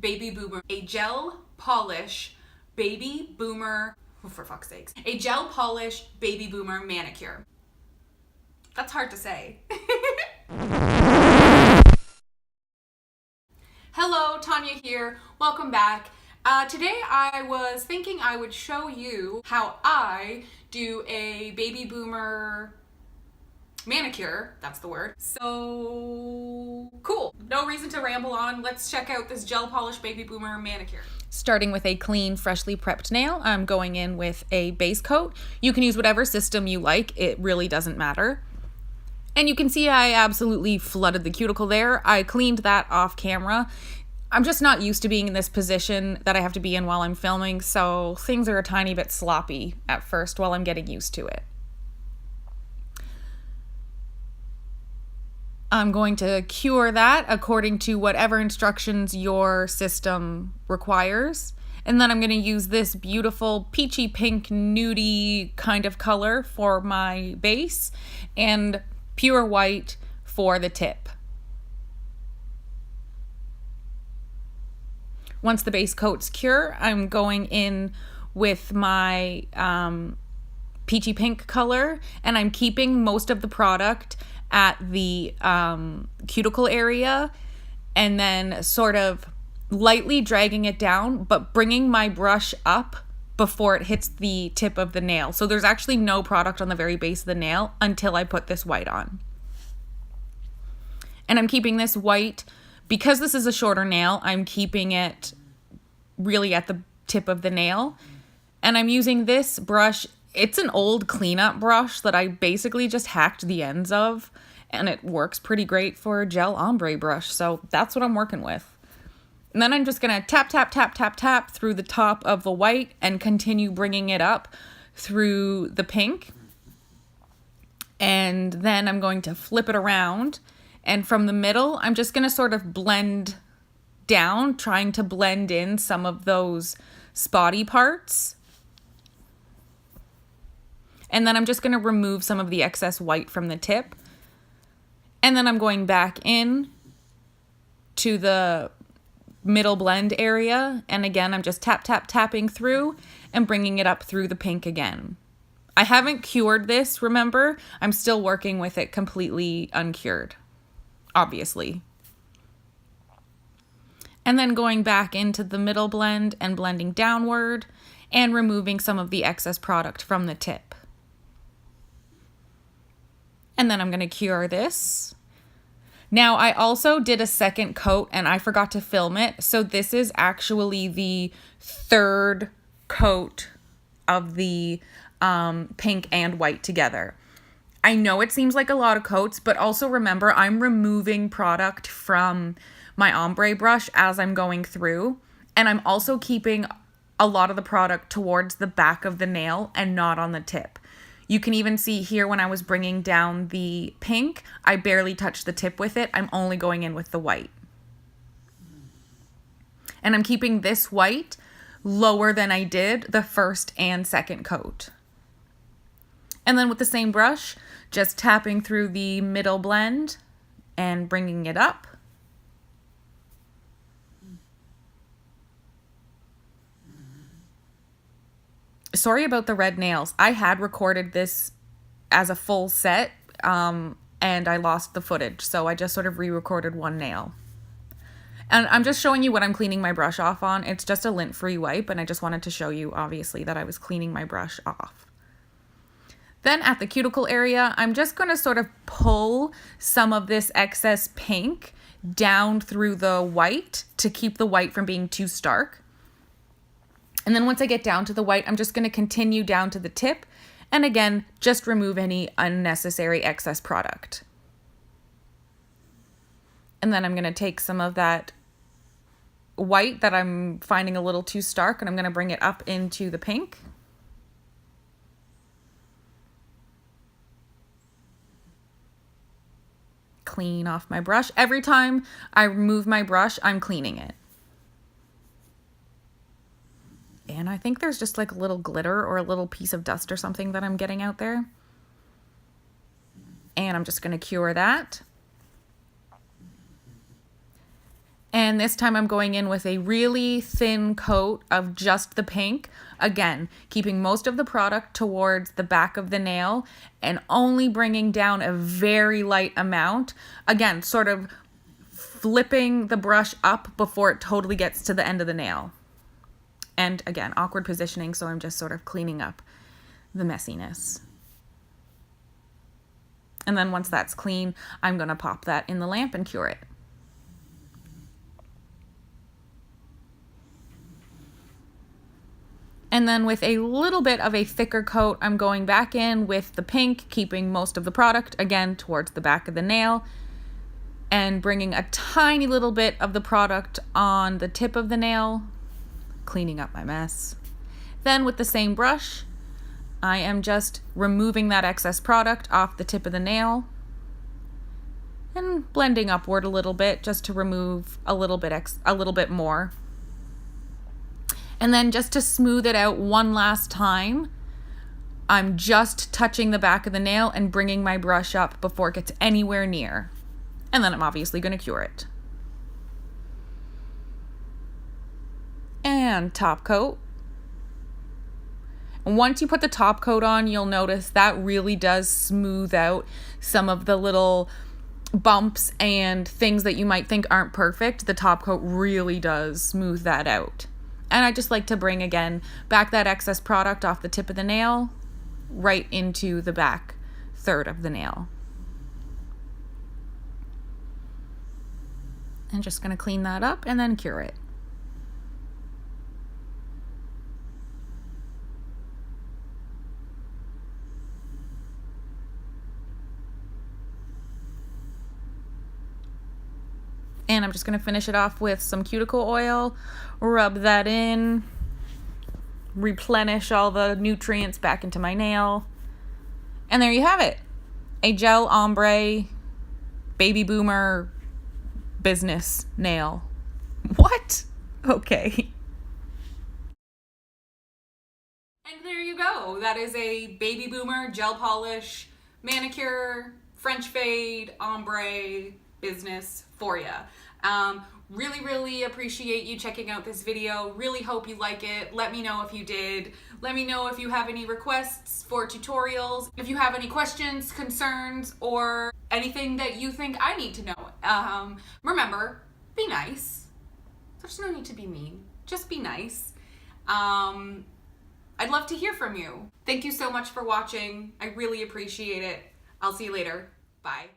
baby boomer, a gel polish baby boomer, oh, for fuck's sakes, a gel polish baby boomer manicure. That's hard to say. Hello, Tonja here. Welcome back. Today I was thinking I would show you how I do a baby boomer manicure. That's the word. So cool. No reason to ramble on. Let's check out this gel polish baby boomer manicure. Starting with a clean, freshly prepped nail, I'm going in with a base coat. You can use whatever system you like. It really doesn't matter. And you can see I absolutely flooded the cuticle there. I cleaned that off camera. I'm just not used to being in this position that I have to be in while I'm filming, so things are a tiny bit sloppy at first while I'm getting used to it. I'm going to cure that according to whatever instructions your system requires. And then I'm going to use this beautiful peachy pink nudie kind of color for my base and pure white for the tip. Once the base coat's cure, I'm going in with my peachy pink color, and I'm keeping most of the product at the cuticle area and then sort of lightly dragging it down, but bringing my brush up before it hits the tip of the nail. So there's actually no product on the very base of the nail until I put this white on. And I'm keeping this white, because this is a shorter nail, I'm keeping it really at the tip of the nail. And I'm using this brush. It's an old cleanup brush that I basically just hacked the ends of, and it works pretty great for a gel ombre brush. So that's what I'm working with. And then I'm just gonna tap, tap, tap, tap, tap through the top of the white and continue bringing it up through the pink. And then I'm going to flip it around. And from the middle, I'm just gonna sort of blend down, trying to blend in some of those spotty parts. And then I'm just gonna remove some of the excess white from the tip. And then I'm going back in to the middle blend area, and again I'm just tapping through and bringing it up through the pink again. I haven't cured this, remember? I'm still working with it completely uncured, obviously. And then going back into the middle blend and blending downward and removing some of the excess product from the tip. And then I'm going to cure this. Now, I also did a second coat and I forgot to film it. So this is actually the third coat of the pink and white together. I know it seems like a lot of coats, but also remember I'm removing product from my ombre brush as I'm going through. And I'm also keeping a lot of the product towards the back of the nail and not on the tip. You can even see here when I was bringing down the pink, I barely touched the tip with it. I'm only going in with the white. And I'm keeping this white lower than I did the first and second coat. And then with the same brush, just tapping through the middle blend and bringing it up. Sorry about the red nails. I had recorded this as a full set, and I lost the footage, so I just sort of re-recorded one nail. And I'm just showing you what I'm cleaning my brush off on. It's just a lint-free wipe, and I just wanted to show you, obviously, that I was cleaning my brush off. Then at the cuticle area, I'm just going to sort of pull some of this excess pink down through the white to keep the white from being too stark. And then once I get down to the white, I'm just going to continue down to the tip. And again, just remove any unnecessary excess product. And then I'm going to take some of that white that I'm finding a little too stark, and I'm going to bring it up into the pink. Clean off my brush. Every time I remove my brush, I'm cleaning it. And I think there's just like a little glitter or a little piece of dust or something that I'm getting out there. And I'm just going to cure that. And this time I'm going in with a really thin coat of just the pink. Again, keeping most of the product towards the back of the nail and only bringing down a very light amount. Again, sort of flipping the brush up before it totally gets to the end of the nail. And again, awkward positioning, so I'm just sort of cleaning up the messiness. And then once that's clean, I'm gonna pop that in the lamp and cure it. And then with a little bit of a thicker coat, I'm going back in with the pink, keeping most of the product, again, towards the back of the nail, and bringing a tiny little bit of the product on the tip of the nail, cleaning up my mess. Then with the same brush, I am just removing that excess product off the tip of the nail and blending upward a little bit just to remove a little bit more. And then just to smooth it out one last time, I'm just touching the back of the nail and bringing my brush up before it gets anywhere near. And then I'm obviously going to cure it. And top coat. And once you put the top coat on, you'll notice that really does smooth out some of the little bumps and things that you might think aren't perfect. The top coat really does smooth that out. And I just like to bring, again, back that excess product off the tip of the nail right into the back third of the nail. And just going to clean that up and then cure it. And I'm just going to finish it off with some cuticle oil, rub that in, replenish all the nutrients back into my nail. And there you have it. A gel ombre baby boomer business nail. What? Okay. And there you go. That is a baby boomer gel polish manicure French fade ombre business for you. Really appreciate you checking out this video. Really hope you like it. Let me know if you did. Let me know if you have any requests for tutorials, if you have any questions, concerns, or anything that you think I need to know. Remember, be nice. There's no need to be mean. Just be nice. I'd love to hear from you. Thank you so much for watching. I really appreciate it. I'll see you later. Bye.